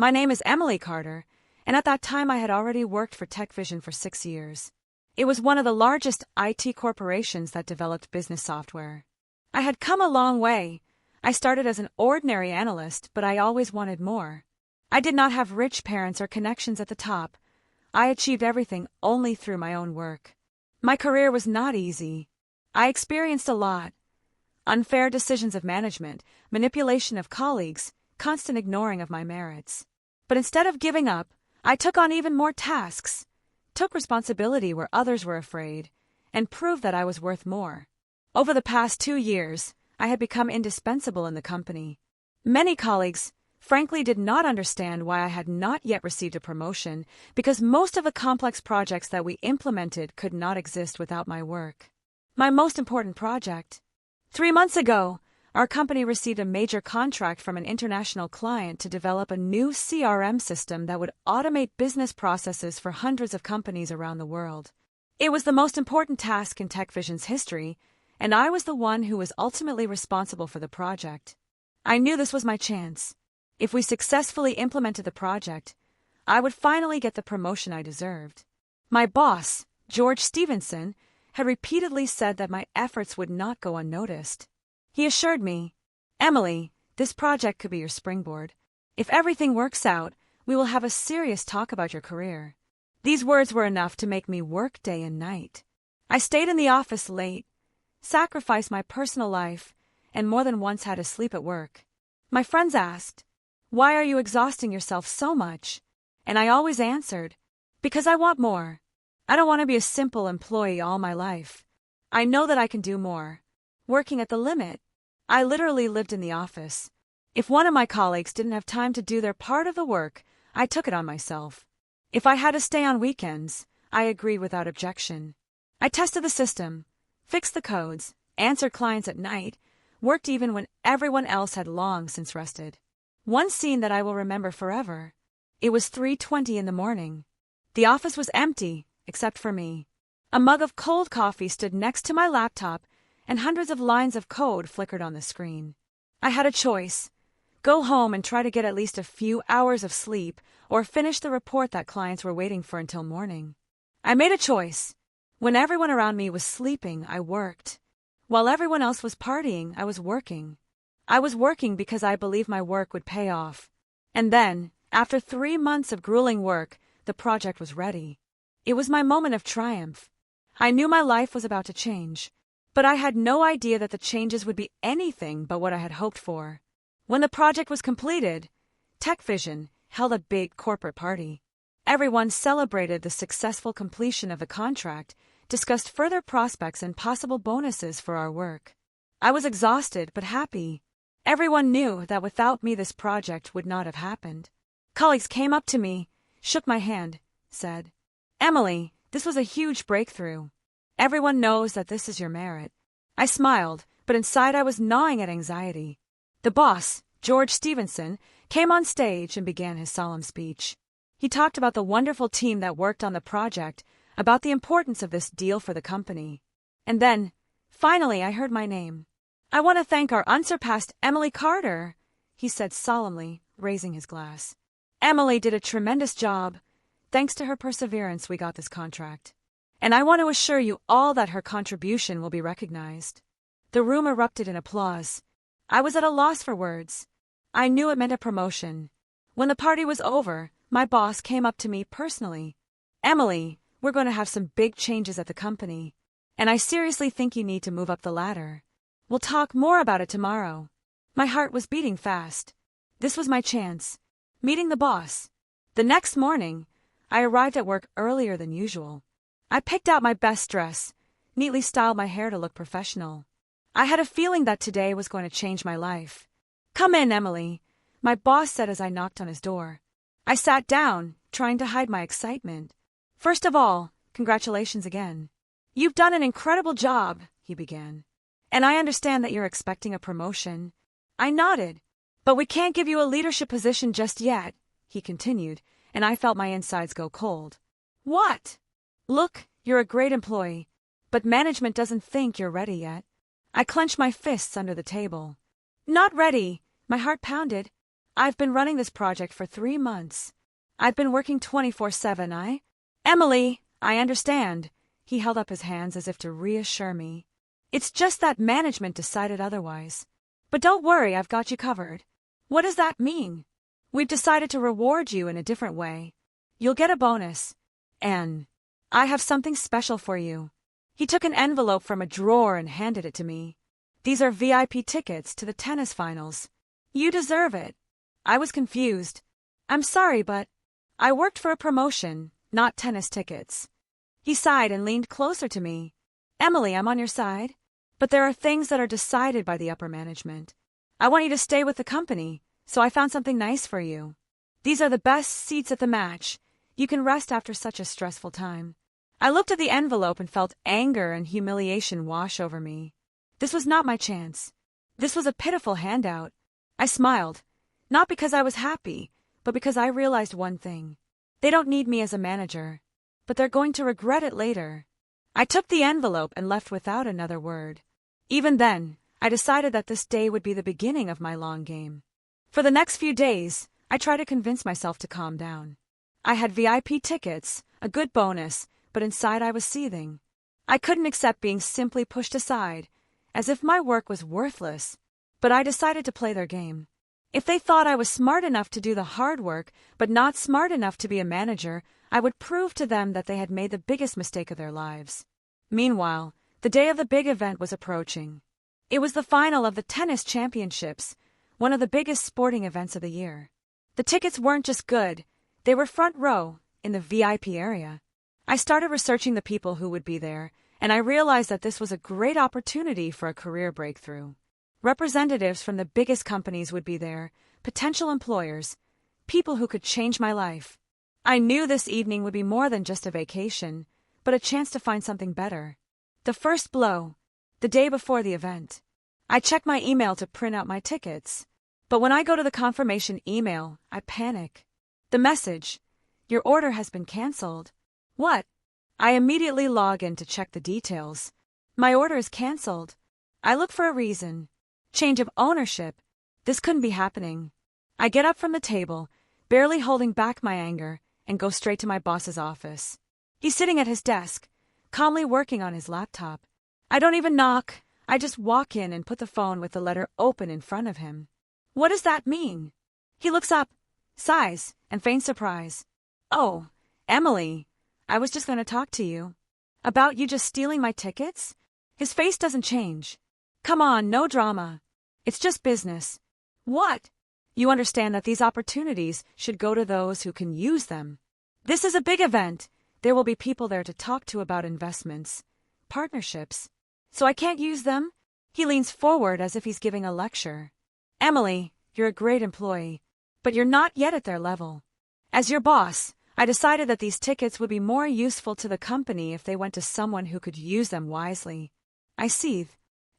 My name is Emily Carter, and at that time I had already worked for TechVision for 6 years. It was one of the largest IT corporations that developed business software. I had come a long way. I started as an ordinary analyst, but I always wanted more. I did not have rich parents or connections at the top. I achieved everything only through my own work. My career was not easy. I experienced a lot. Unfair decisions of management, manipulation of colleagues, constant ignoring of my merits. But instead of giving up, I took on even more tasks, took responsibility where others were afraid, and proved that I was worth more. Over the past 2 years, I had become indispensable in the company. Many colleagues, frankly, did not understand why I had not yet received a promotion because most of the complex projects that we implemented could not exist without my work. My most important project. 3 months ago, our company received a major contract from an international client to develop a new CRM system that would automate business processes for hundreds of companies around the world. It was the most important task in TechVision's history, and I was the one who was ultimately responsible for the project. I knew this was my chance. If we successfully implemented the project, I would finally get the promotion I deserved. My boss, George Stevenson, had repeatedly said that my efforts would not go unnoticed. He assured me, "Emily, this project could be your springboard. If everything works out, we will have a serious talk about your career." These words were enough to make me work day and night. I stayed in the office late, sacrificed my personal life, and more than once had to sleep at work. My friends asked, "Why are you exhausting yourself so much?" And I always answered, "Because I want more. I don't want to be a simple employee all my life. I know that I can do more." Working at the limit, I literally lived in the office. If one of my colleagues didn't have time to do their part of the work, I took it on myself. If I had to stay on weekends, I agreed without objection. I tested the system, fixed the codes, answered clients at night, worked even when everyone else had long since rested. One scene that I will remember forever. It was 3:20 in the morning. The office was empty, except for me. A mug of cold coffee stood next to my laptop, and hundreds of lines of code flickered on the screen. I had a choice: go home and try to get at least a few hours of sleep, or finish the report that clients were waiting for until morning. I made a choice. When everyone around me was sleeping, I worked. While everyone else was partying, I was working. I was working because I believed my work would pay off. And then, after 3 months of grueling work, the project was ready. It was my moment of triumph. I knew my life was about to change, but I had no idea that the changes would be anything but what I had hoped for. When the project was completed, TechVision held a big corporate party. Everyone celebrated the successful completion of the contract, discussed further prospects and possible bonuses for our work. I was exhausted but happy. Everyone knew that without me this project would not have happened. Colleagues came up to me, shook my hand, said, "Emily, this was a huge breakthrough. Everyone knows that this is your merit." I smiled, but inside I was gnawing at anxiety. The boss, George Stevenson, came on stage and began his solemn speech. He talked about the wonderful team that worked on the project, about the importance of this deal for the company. And then, finally, I heard my name. "I want to thank our unsurpassed Emily Carter," he said solemnly, raising his glass. "Emily did a tremendous job. Thanks to her perseverance, we got this contract. And I want to assure you all that her contribution will be recognized." The room erupted in applause. I was at a loss for words. I knew it meant a promotion. When the party was over, my boss came up to me personally. "Emily, we're going to have some big changes at the company, and I seriously think you need to move up the ladder. We'll talk more about it tomorrow." My heart was beating fast. This was my chance. Meeting the boss. The next morning, I arrived at work earlier than usual. I picked out my best dress, neatly styled my hair to look professional. I had a feeling that today was going to change my life. "Come in, Emily," my boss said as I knocked on his door. I sat down, trying to hide my excitement. "First of all, congratulations again. You've done an incredible job," he began. "And I understand that you're expecting a promotion." I nodded. "But we can't give you a leadership position just yet," he continued, and I felt my insides go cold. "What?" "Look, you're a great employee, but management doesn't think you're ready yet." I clenched my fists under the table. "Not ready," my heart pounded. I've been running this project for 3 months. I've been working 24/7. Emily, I understand. He held up his hands as if to reassure me. It's just that management decided otherwise. But don't worry, I've got you covered. What does that mean? We've decided to reward you in a different way. You'll get a bonus. And I have something special for you. He took an envelope from a drawer and handed it to me. These are VIP tickets to the tennis finals. You deserve it. I was confused. I'm sorry, but I worked for a promotion, not tennis tickets. He sighed and leaned closer to me. Emily, I'm on your side. But there are things that are decided by the upper management. I want you to stay with the company, so I found something nice for you. These are the best seats at the match. You can rest after such a stressful time. I looked at the envelope and felt anger and humiliation wash over me. This was not my chance. This was a pitiful handout. I smiled, not because I was happy, but because I realized one thing. They don't need me as a manager, but they're going to regret it later. I took the envelope and left without another word. Even then, I decided that this day would be the beginning of my long game. For the next few days, I tried to convince myself to calm down. I had VIP tickets, a good bonus, but inside I was seething. I couldn't accept being simply pushed aside, as if my work was worthless. But I decided to play their game. If they thought I was smart enough to do the hard work, but not smart enough to be a manager, I would prove to them that they had made the biggest mistake of their lives. Meanwhile, the day of the big event was approaching. It was the final of the tennis championships, one of the biggest sporting events of the year. The tickets weren't just good, they were front row, in the VIP area. I started researching the people who would be there, and I realized that this was a great opportunity for a career breakthrough. Representatives from the biggest companies would be there, potential employers, people who could change my life. I knew this evening would be more than just a vacation, but a chance to find something better. The first blow, the day before the event. I check my email to print out my tickets, but when I go to the confirmation email, I panic. The message, your order has been canceled. What? I immediately log in to check the details. My order is canceled. I look for a reason. Change of ownership. This couldn't be happening. I get up from the table, barely holding back my anger, and go straight to my boss's office. He's sitting at his desk, calmly working on his laptop. I don't even knock. I just walk in and put the phone with the letter open in front of him. What does that mean? He looks up, sighs, and feigns surprise. Oh, Emily, I was just going to talk to you. About you just stealing my tickets? His face doesn't change. Come on, no drama. It's just business. What? You understand that these opportunities should go to those who can use them. This is a big event. There will be people there to talk to about investments, partnerships. So I can't use them? He leans forward as if he's giving a lecture. Emily, you're a great employee, but you're not yet at their level. As your boss, I decided that these tickets would be more useful to the company if they went to someone who could use them wisely. I seethe.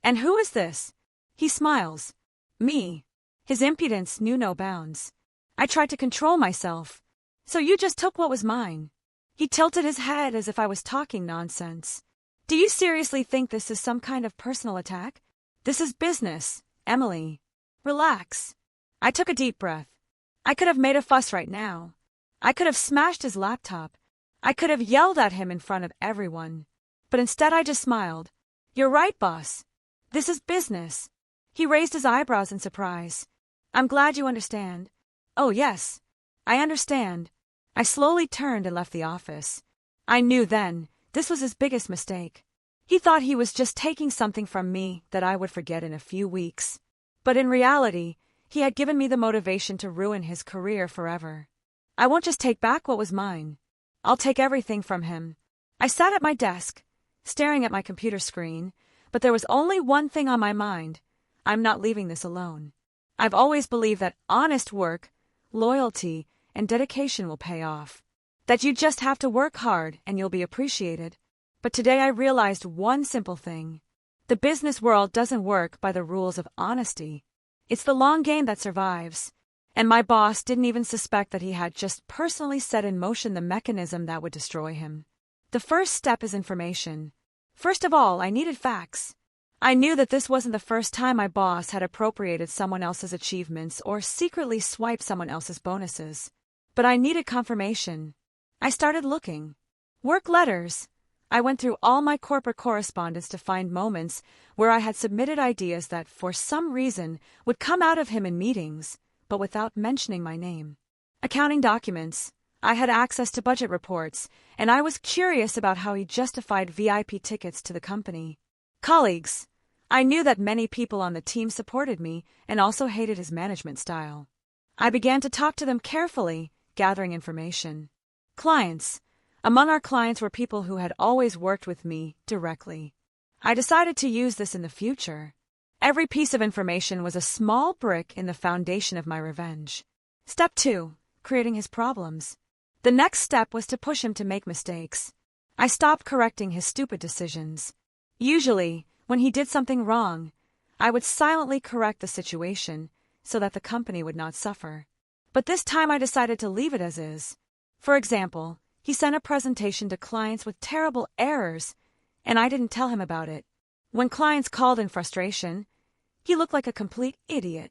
And who is this? He smiles. Me. His impudence knew no bounds. I tried to control myself. So you just took what was mine. He tilted his head as if I was talking nonsense. Do you seriously think this is some kind of personal attack? This is business, Emily. Relax. I took a deep breath. I could have made a fuss right now. I could have smashed his laptop. I could have yelled at him in front of everyone. But instead I just smiled. You're right, boss. This is business. He raised his eyebrows in surprise. I'm glad you understand. Oh, yes. I understand. I slowly turned and left the office. I knew then this was his biggest mistake. He thought he was just taking something from me that I would forget in a few weeks. But in reality, he had given me the motivation to ruin his career forever. I won't just take back what was mine. I'll take everything from him. I sat at my desk, staring at my computer screen, but there was only one thing on my mind. I'm not leaving this alone. I've always believed that honest work, loyalty, and dedication will pay off. That you just have to work hard and you'll be appreciated. But today I realized one simple thing. The business world doesn't work by the rules of honesty. It's the long game that survives. And my boss didn't even suspect that he had just personally set in motion the mechanism that would destroy him. The first step is information. First of all, I needed facts. I knew that this wasn't the first time my boss had appropriated someone else's achievements or secretly swiped someone else's bonuses. But I needed confirmation. I started looking. Work letters. I went through all my corporate correspondence to find moments where I had submitted ideas that, for some reason, would come out of him in meetings, but without mentioning my name. Accounting documents. I had access to budget reports, and I was curious about how he justified VIP tickets to the company. Colleagues. I knew that many people on the team supported me and also hated his management style. I began to talk to them carefully, gathering information. Clients. Among our clients were people who had always worked with me directly. I decided to use this in the future. Every piece of information was a small brick in the foundation of my revenge. Step 2. Creating his problems. The next step was to push him to make mistakes. I stopped correcting his stupid decisions. Usually, when he did something wrong, I would silently correct the situation so that the company would not suffer. But this time I decided to leave it as is. For example, he sent a presentation to clients with terrible errors, and I didn't tell him about it. When clients called in frustration, he looked like a complete idiot.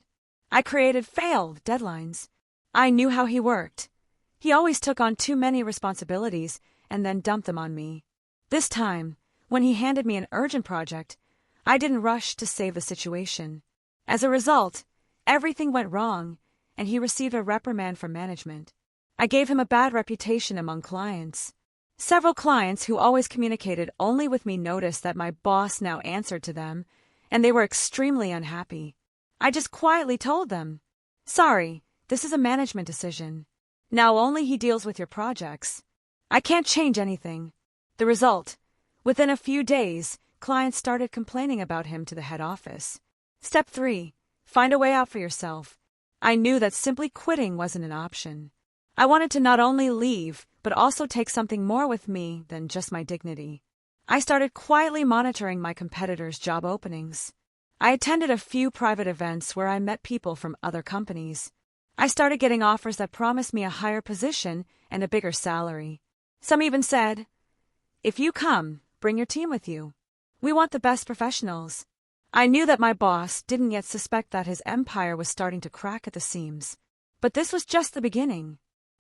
I created failed deadlines. I knew how he worked. He always took on too many responsibilities and then dumped them on me. This time, when he handed me an urgent project, I didn't rush to save the situation. As a result, everything went wrong, and he received a reprimand from management. I gave him a bad reputation among clients. Several clients who always communicated only with me noticed that my boss now answered to them, and they were extremely unhappy. I just quietly told them, "Sorry, this is a management decision. Now only he deals with your projects. I can't change anything." The result: within a few days, clients started complaining about him to the head office. Step 3. Find a way out for yourself. I knew that simply quitting wasn't an option. I wanted to not only leave, but also take something more with me than just my dignity. I started quietly monitoring my competitors' job openings. I attended a few private events where I met people from other companies. I started getting offers that promised me a higher position and a bigger salary. Some even said, "If you come, bring your team with you. We want the best professionals." I knew that my boss didn't yet suspect that his empire was starting to crack at the seams. But this was just the beginning.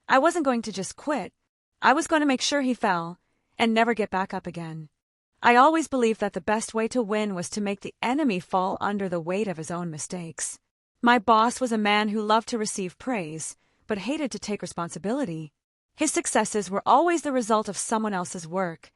I wasn't going to just quit. I was going to make sure he fell and never get back up again. I always believed that the best way to win was to make the enemy fall under the weight of his own mistakes. My boss was a man who loved to receive praise, but hated to take responsibility. His successes were always the result of someone else's work,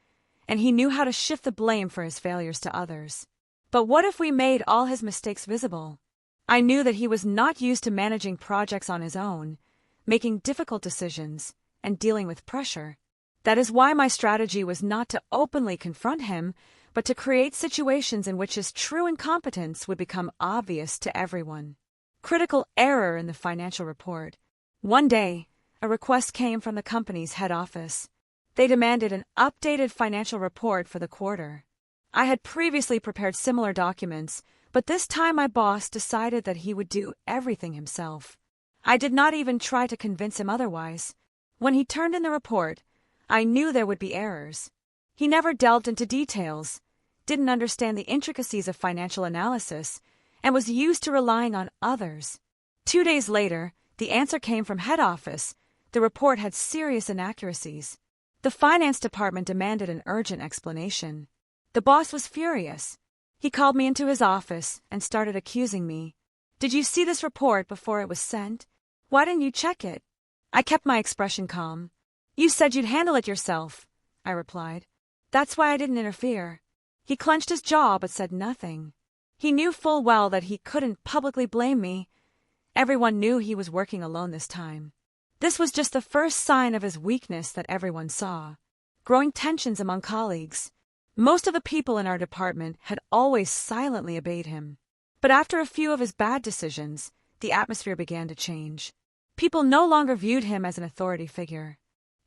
and he knew how to shift the blame for his failures to others. But what if we made all his mistakes visible? I knew that he was not used to managing projects on his own, making difficult decisions, and dealing with pressure. That is why my strategy was not to openly confront him, but to create situations in which his true incompetence would become obvious to everyone. Critical error in the financial report. One day, a request came from the company's head office. They demanded an updated financial report for the quarter. I had previously prepared similar documents, but this time my boss decided that he would do everything himself. I did not even try to convince him otherwise. When he turned in the report, I knew there would be errors. He never delved into details, didn't understand the intricacies of financial analysis, and was used to relying on others. 2 days later, the answer came from head office. The report had serious inaccuracies. The finance department demanded an urgent explanation. The boss was furious. He called me into his office and started accusing me. "Did you see this report before it was sent? Why didn't you check it?" I kept my expression calm. "You said you'd handle it yourself," I replied. "That's why I didn't interfere." He clenched his jaw but said nothing. He knew full well that he couldn't publicly blame me. Everyone knew he was working alone this time. This was just the first sign of his weakness that everyone saw. Growing tensions among colleagues. Most of the people in our department had always silently obeyed him. But after a few of his bad decisions, the atmosphere began to change. People no longer viewed him as an authority figure.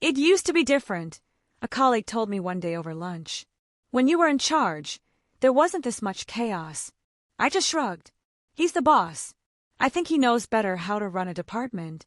"It used to be different," a colleague told me one day over lunch. "When you were in charge, there wasn't this much chaos." I just shrugged. He's the boss. I think he knows better how to run a department.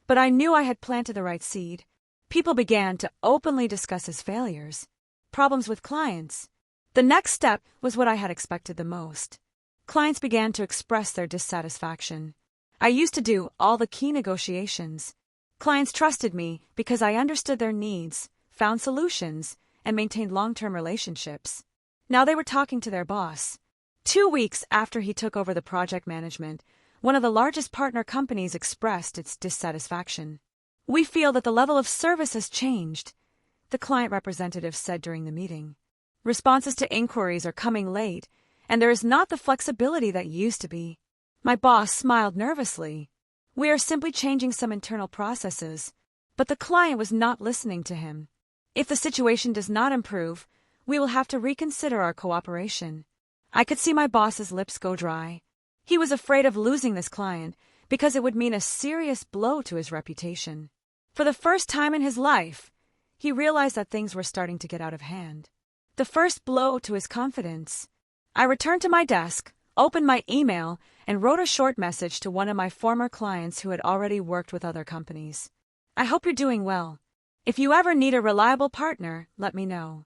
But I knew I had planted the right seed. People began to openly discuss his failures. Problems with clients, The next step was what I had expected the most. Clients began to express their dissatisfaction. I used to do all the key negotiations. Clients trusted me because I understood their needs, found solutions, and maintained long-term relationships. Now they were talking to their boss. 2 weeks after he took over the project management, one of the largest partner companies expressed its dissatisfaction. "We feel that the level of service has changed," the client representative said during the meeting. "Responses to inquiries are coming late, and there is not the flexibility that used to be." My boss smiled nervously. "We are simply changing some internal processes," but the client was not listening to him. "If the situation does not improve, we will have to reconsider our cooperation." I could see my boss's lips go dry. He was afraid of losing this client because it would mean a serious blow to his reputation. For the first time in his life, he realized that things were starting to get out of hand. The first blow to his confidence. I returned to my desk, opened my email, and wrote a short message to one of my former clients who had already worked with other companies. "I hope you're doing well. If you ever need a reliable partner, let me know."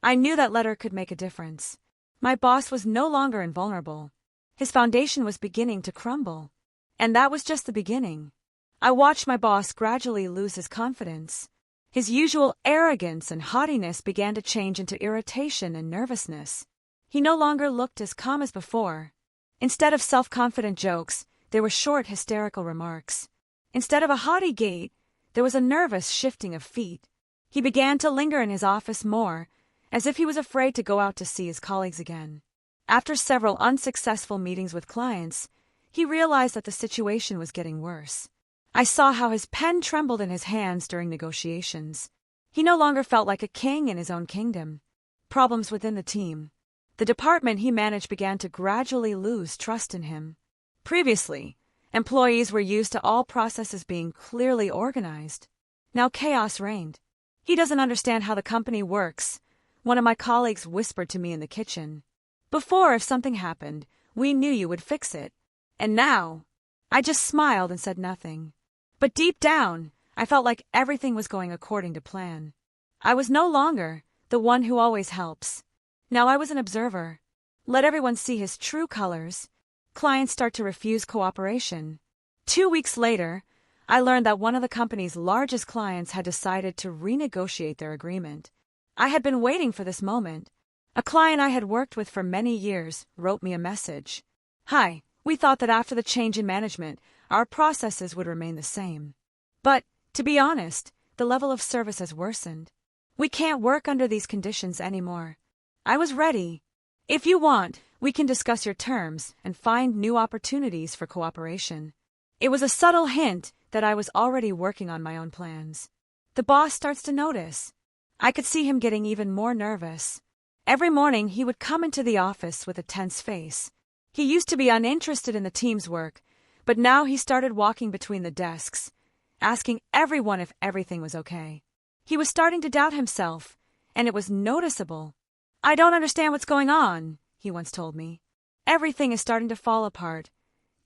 I knew that letter could make a difference. My boss was no longer invulnerable. His foundation was beginning to crumble. And that was just the beginning. I watched my boss gradually lose his confidence. His usual arrogance and haughtiness began to change into irritation and nervousness. He no longer looked as calm as before. Instead of self-confident jokes, there were short, hysterical remarks. Instead of a haughty gait, there was a nervous shifting of feet. He began to linger in his office more, as if he was afraid to go out to see his colleagues again. After several unsuccessful meetings with clients, he realized that the situation was getting worse. I saw how his pen trembled in his hands during negotiations. He no longer felt like a king in his own kingdom. Problems within the team. The department he managed began to gradually lose trust in him. Previously, employees were used to all processes being clearly organized. Now chaos reigned. "He doesn't understand how the company works," one of my colleagues whispered to me in the kitchen. "Before, if something happened, we knew you would fix it. And now..." I just smiled and said nothing. But deep down, I felt like everything was going according to plan. I was no longer the one who always helps. Now I was an observer. Let everyone see his true colors. Clients start to refuse cooperation. 2 weeks later, I learned that one of the company's largest clients had decided to renegotiate their agreement. I had been waiting for this moment. A client I had worked with for many years wrote me a message. "Hi, we thought that after the change in management, our processes would remain the same. But, to be honest, the level of service has worsened. We can't work under these conditions anymore." I was ready. "If you want, we can discuss your terms and find new opportunities for cooperation." It was a subtle hint that I was already working on my own plans. The boss starts to notice. I could see him getting even more nervous. Every morning he would come into the office with a tense face. He used to be uninterested in the team's work, but now he started walking between the desks, asking everyone if everything was okay. He was starting to doubt himself, and it was noticeable. "I don't understand what's going on," he once told me. "Everything is starting to fall apart,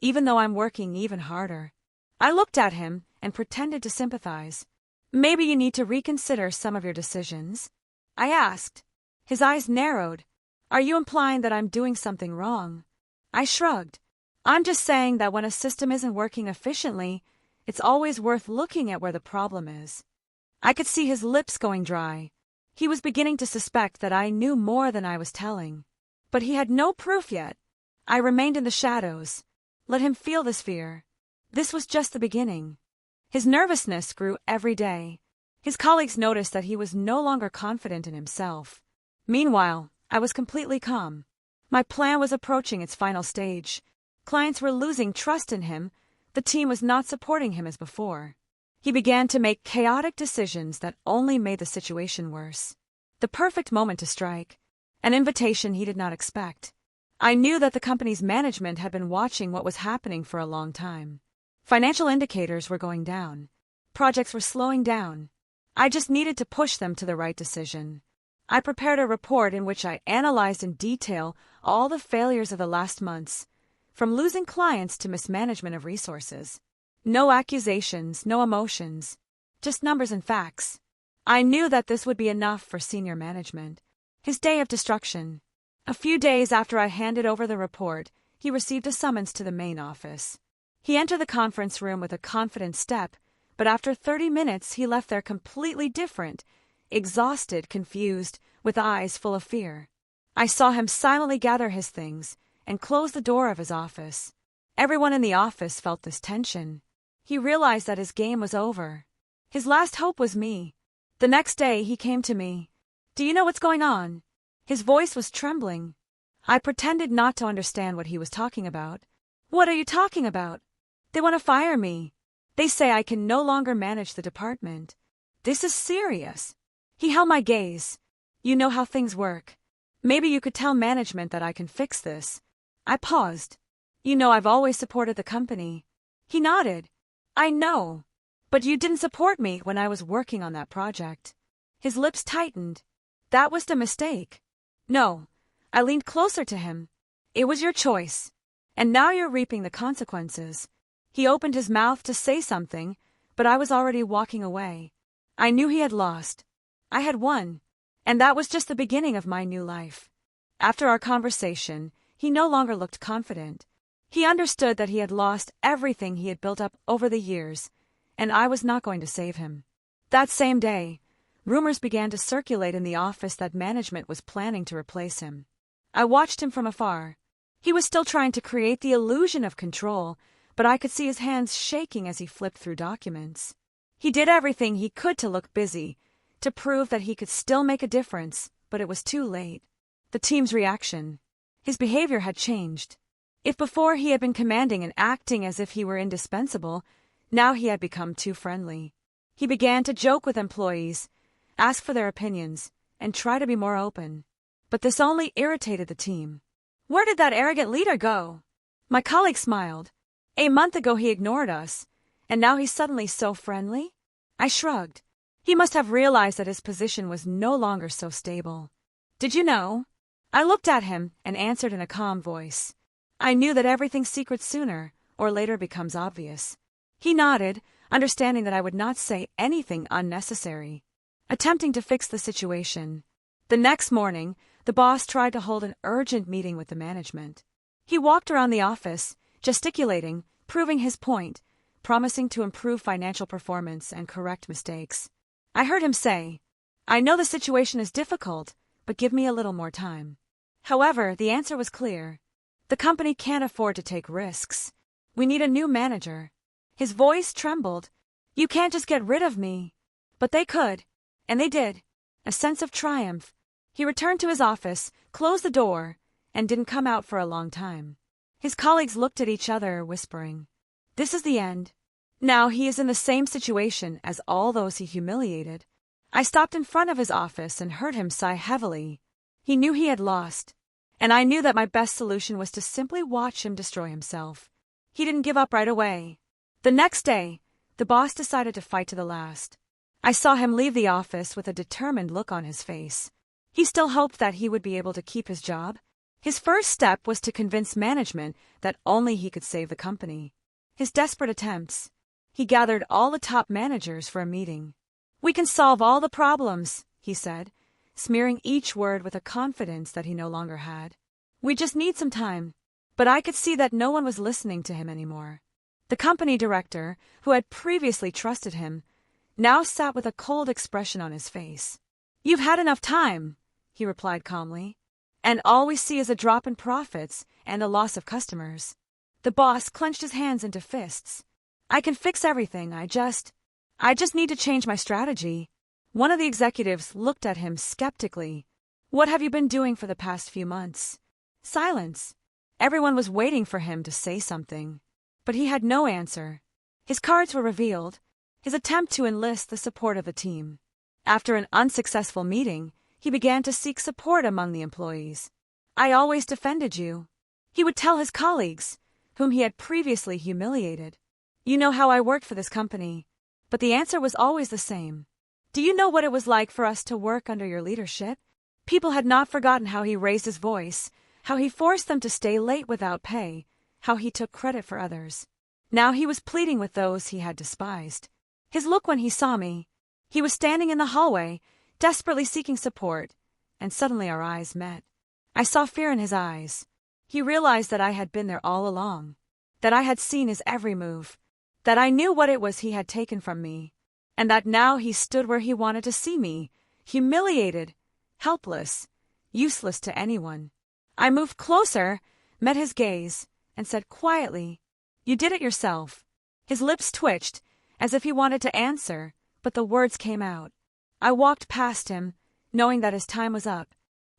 even though I'm working even harder." I looked at him and pretended to sympathize. "Maybe you need to reconsider some of your decisions?" I asked. His eyes narrowed. "Are you implying that I'm doing something wrong?" I shrugged. "I'm just saying that when a system isn't working efficiently, it's always worth looking at where the problem is." I could see his lips going dry. He was beginning to suspect that I knew more than I was telling. But he had no proof yet. I remained in the shadows. Let him feel this fear. This was just the beginning. His nervousness grew every day. His colleagues noticed that he was no longer confident in himself. Meanwhile, I was completely calm. My plan was approaching its final stage. Clients were losing trust in him. The team was not supporting him as before. He began to make chaotic decisions that only made the situation worse. The perfect moment to strike. An invitation he did not expect. I knew that the company's management had been watching what was happening for a long time. Financial indicators were going down. Projects were slowing down. I just needed to push them to the right decision. I prepared a report in which I analyzed in detail all the failures of the last months, from losing clients to mismanagement of resources. No accusations, no emotions, just numbers and facts. I knew that this would be enough for senior management. His day of destruction. A few days after I handed over the report, he received a summons to the main office. He entered the conference room with a confident step, but after 30 minutes he left there completely different, exhausted, confused, with eyes full of fear. I saw him silently gather his things and close the door of his office. Everyone in the office felt this tension. He realized that his game was over. His last hope was me. The next day he came to me. "Do you know what's going on?" His voice was trembling. I pretended not to understand what he was talking about. "What are you talking about?" "They want to fire me. They say I can no longer manage the department. This is serious." He held my gaze. "You know how things work. Maybe you could tell management that I can fix this." I paused. "You know I've always supported the company." He nodded. "I know. But you didn't support me when I was working on that project." His lips tightened. "That was the mistake." "No." I leaned closer to him. "It was your choice. And now you're reaping the consequences." He opened his mouth to say something, but I was already walking away. I knew he had lost. I had won. And that was just the beginning of my new life. After our conversation, he no longer looked confident. He understood that he had lost everything he had built up over the years, and I was not going to save him. That same day, rumors began to circulate in the office that management was planning to replace him. I watched him from afar. He was still trying to create the illusion of control, but I could see his hands shaking as he flipped through documents. He did everything he could to look busy, to prove that he could still make a difference, but it was too late. The team's reaction. His behavior had changed. If before he had been commanding and acting as if he were indispensable, now he had become too friendly. He began to joke with employees, ask for their opinions, and try to be more open. But this only irritated the team. "Where did that arrogant leader go?" My colleague smiled. "A month ago he ignored us, and now he's suddenly so friendly?" I shrugged. He must have realized that his position was no longer so stable. "Did you know?" I looked at him and answered in a calm voice. "I knew that everything secret sooner or later becomes obvious." He nodded, understanding that I would not say anything unnecessary. Attempting to fix the situation. The next morning, the boss tried to hold an urgent meeting with the management. He walked around the office, gesticulating, proving his point, promising to improve financial performance and correct mistakes. I heard him say, "I know the situation is difficult, but give me a little more time." However, the answer was clear. The company can't afford to take risks. We need a new manager. His voice trembled. "You can't just get rid of me." But they could, and they did. A sense of triumph. He returned to his office, closed the door, and didn't come out for a long time. His colleagues looked at each other, whispering, "This is the end." Now he is in the same situation as all those he humiliated. I stopped in front of his office and heard him sigh heavily. He knew he had lost, and I knew that my best solution was to simply watch him destroy himself. He didn't give up right away. The next day, the boss decided to fight to the last. I saw him leave the office with a determined look on his face. He still hoped that he would be able to keep his job. His first step was to convince management that only he could save the company. His desperate attempts. He gathered all the top managers for a meeting. "We can solve all the problems," he said, smearing each word with a confidence that he no longer had. "We just need some time." But I could see that no one was listening to him anymore. The company director, who had previously trusted him, now sat with a cold expression on his face. "You've had enough time," he replied calmly, "and all we see is a drop in profits and a loss of customers." The boss clenched his hands into fists. "I can fix everything, I just need to change my strategy." One of the executives looked at him skeptically. "What have you been doing for the past few months?" Silence. Everyone was waiting for him to say something. But he had no answer. His cards were revealed. His attempt to enlist the support of the team. After an unsuccessful meeting, he began to seek support among the employees. "I always defended you," he would tell his colleagues, whom he had previously humiliated. "You know how I worked for this company." But the answer was always the same. "Do you know what it was like for us to work under your leadership?" People had not forgotten how he raised his voice, how he forced them to stay late without pay, how he took credit for others. Now he was pleading with those he had despised. His look when he saw me. He was standing in the hallway, desperately seeking support, and suddenly our eyes met. I saw fear in his eyes. He realized that I had been there all along, that I had seen his every move, that I knew what it was he had taken from me, and that now he stood where he wanted to see me, humiliated, helpless, useless to anyone. I moved closer, met his gaze, and said quietly, "You did it yourself." His lips twitched, as if he wanted to answer, but the words came out. I walked past him, knowing that his time was up.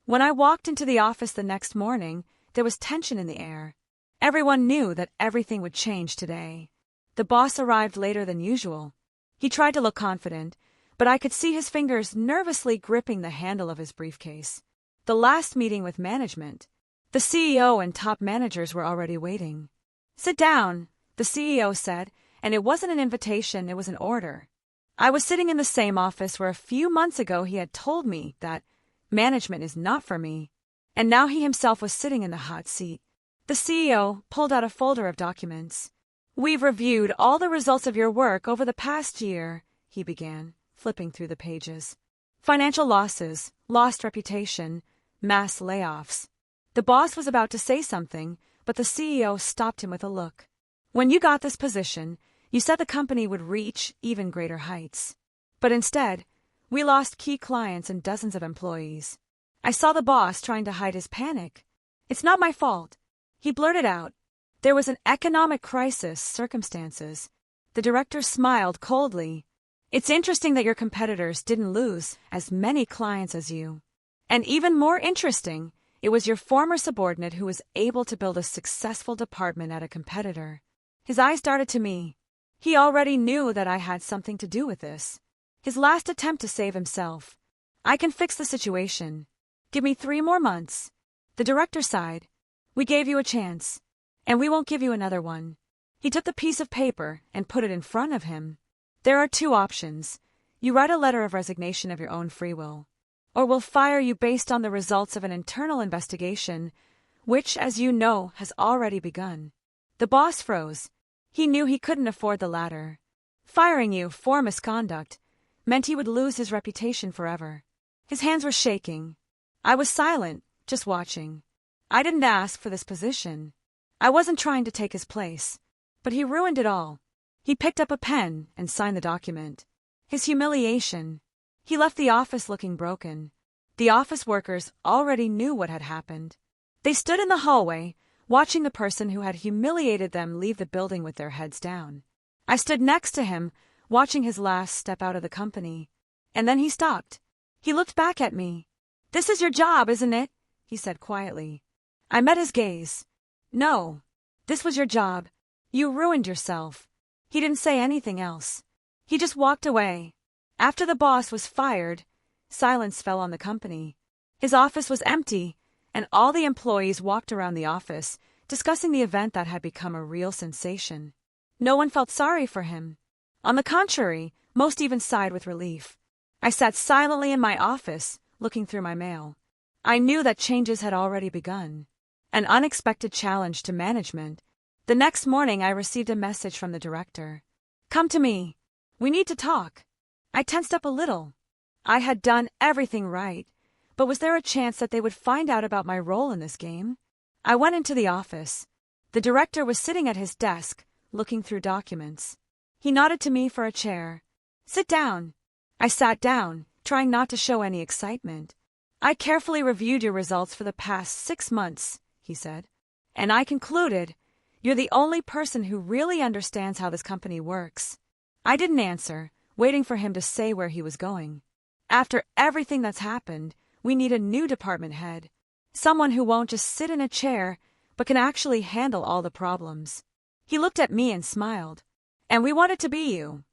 When I walked into the office the next morning, there was tension in the air. Everyone knew that everything would change today. The boss arrived later than usual. He tried to look confident, but I could see his fingers nervously gripping the handle of his briefcase. The last meeting with management. The CEO and top managers were already waiting. "Sit down," the CEO said, and it wasn't an invitation, it was an order. I was sitting in the same office where a few months ago he had told me that management is not for me, and now he himself was sitting in the hot seat. The CEO pulled out a folder of documents. "We've reviewed all the results of your work over the past year," he began, flipping through the pages. "Financial losses, lost reputation, mass layoffs." The boss was about to say something, but the CEO stopped him with a look. "When you got this position, you said the company would reach even greater heights. But instead, we lost key clients and dozens of employees." I saw the boss trying to hide his panic. "It's not my fault," he blurted out. "There was an economic crisis, circumstances." The director smiled coldly. "It's interesting that your competitors didn't lose as many clients as you. And even more interesting, it was your former subordinate who was able to build a successful department at a competitor." His eyes darted to me. He already knew that I had something to do with this. His last attempt to save himself. "I can fix the situation. Give me 3 more months." The director sighed. "We gave you a chance, and we won't give you another one." He took the piece of paper and put it in front of him. "There are 2 options. You write a letter of resignation of your own free will, or we'll fire you based on the results of an internal investigation, which, as you know, has already begun." The boss froze. He knew he couldn't afford the latter. Firing you for misconduct meant he would lose his reputation forever. His hands were shaking. I was silent, just watching. I didn't ask for this position. I wasn't trying to take his place. But he ruined it all. He picked up a pen and signed the document. His humiliation. He left the office looking broken. The office workers already knew what had happened. They stood in the hallway, watching the person who had humiliated them leave the building with their heads down. I stood next to him, watching his last step out of the company. And then he stopped. He looked back at me. "This is your job, isn't it?" he said quietly. I met his gaze. "No, this was your job. You ruined yourself." He didn't say anything else. He just walked away. After the boss was fired, silence fell on the company. His office was empty, and all the employees walked around the office, discussing the event that had become a real sensation. No one felt sorry for him. On the contrary, most even sighed with relief. I sat silently in my office, looking through my mail. I knew that changes had already begun. An unexpected challenge to management. The next morning I received a message from the director. "Come to me. We need to talk." I tensed up a little. I had done everything right, but was there a chance that they would find out about my role in this game? I went into the office. The director was sitting at his desk, looking through documents. He nodded to me for a chair. "Sit down." I sat down, trying not to show any excitement. "I carefully reviewed your results for the past 6 months," he said, "and I concluded you're the only person who really understands how this company works." I didn't answer, waiting for him to say where he was going. "After everything that's happened, we need a new department head. Someone who won't just sit in a chair, but can actually handle all the problems." He looked at me and smiled. "And we want it to be you."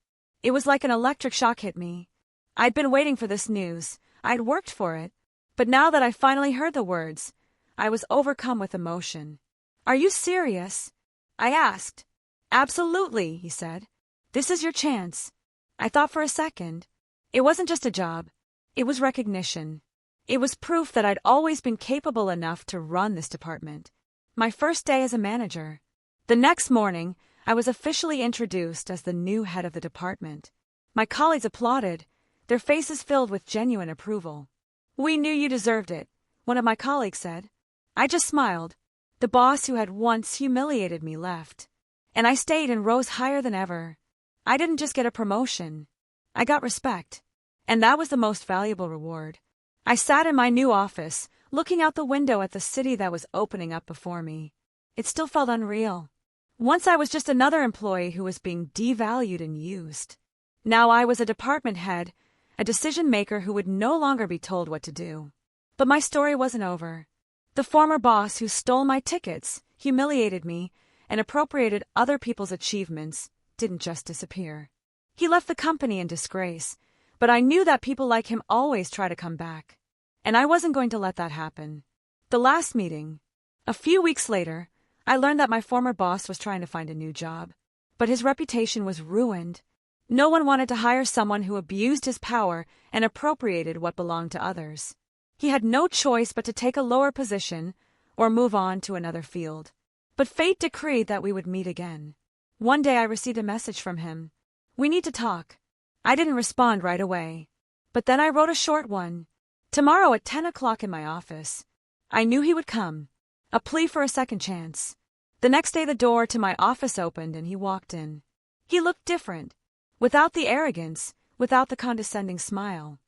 It was like an electric shock hit me. I'd been waiting for this news. I'd worked for it. But now that I finally heard the words, I was overcome with emotion. "Are you serious?" I asked. "Absolutely," he said. "This is your chance." I thought for a second. It wasn't just a job. It was recognition. It was proof that I'd always been capable enough to run this department. My first day as a manager. The next morning, I was officially introduced as the new head of the department. My colleagues applauded, their faces filled with genuine approval. "We knew you deserved it," one of my colleagues said. I just smiled. The boss who had once humiliated me left. And I stayed and rose higher than ever. I didn't just get a promotion. I got respect. And that was the most valuable reward. I sat in my new office, looking out the window at the city that was opening up before me. It still felt unreal. Once I was just another employee who was being devalued and used. Now I was a department head, a decision maker who would no longer be told what to do. But my story wasn't over. The former boss who stole my tickets, humiliated me, and appropriated other people's achievements didn't just disappear. He left the company in disgrace, but I knew that people like him always try to come back. And I wasn't going to let that happen. The last meeting. A few weeks later, I learned that my former boss was trying to find a new job. But his reputation was ruined. No one wanted to hire someone who abused his power and appropriated what belonged to others. He had no choice but to take a lower position or move on to another field. But fate decreed that we would meet again. One day I received a message from him. "We need to talk." I didn't respond right away. But then I wrote a short one. Tomorrow at 10 o'clock in my office. I knew he would come. A plea for a second chance. The next day the door to my office opened and he walked in. He looked different. Without the arrogance, without the condescending smile.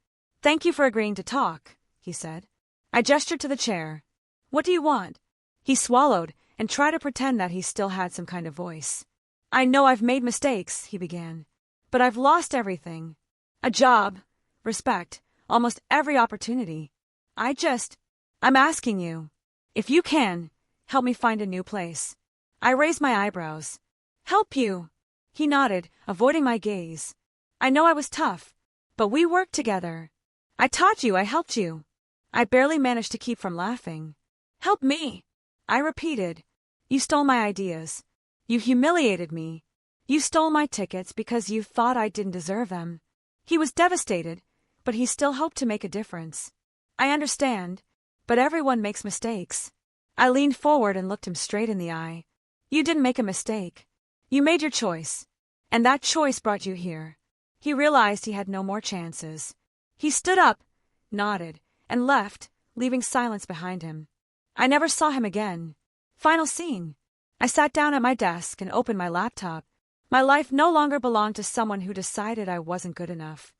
"Thank you for agreeing to talk," he said. I gestured to the chair. "What do you want?" He swallowed and tried to pretend that he still had some kind of voice. "I know I've made mistakes," he began. "But I've lost everything. A job, respect, almost every opportunity. I'm asking you, if you can, help me find a new place." I raised my eyebrows. "Help you?" He nodded, avoiding my gaze. "I know I was tough, but we worked together. I taught you, I helped you." I barely managed to keep from laughing. "Help me," I repeated. "You stole my ideas. You humiliated me. You stole my tickets because you thought I didn't deserve them." He was devastated, but he still hoped to make a difference. "I understand, but everyone makes mistakes." I leaned forward and looked him straight in the eye. "You didn't make a mistake. You made your choice. And that choice brought you here." He realized he had no more chances. He stood up, nodded, and left, leaving silence behind him. I never saw him again. Final scene. I sat down at my desk and opened my laptop. My life no longer belonged to someone who decided I wasn't good enough.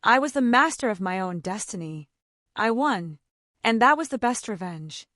I was the master of my own destiny. I won. And that was the best revenge.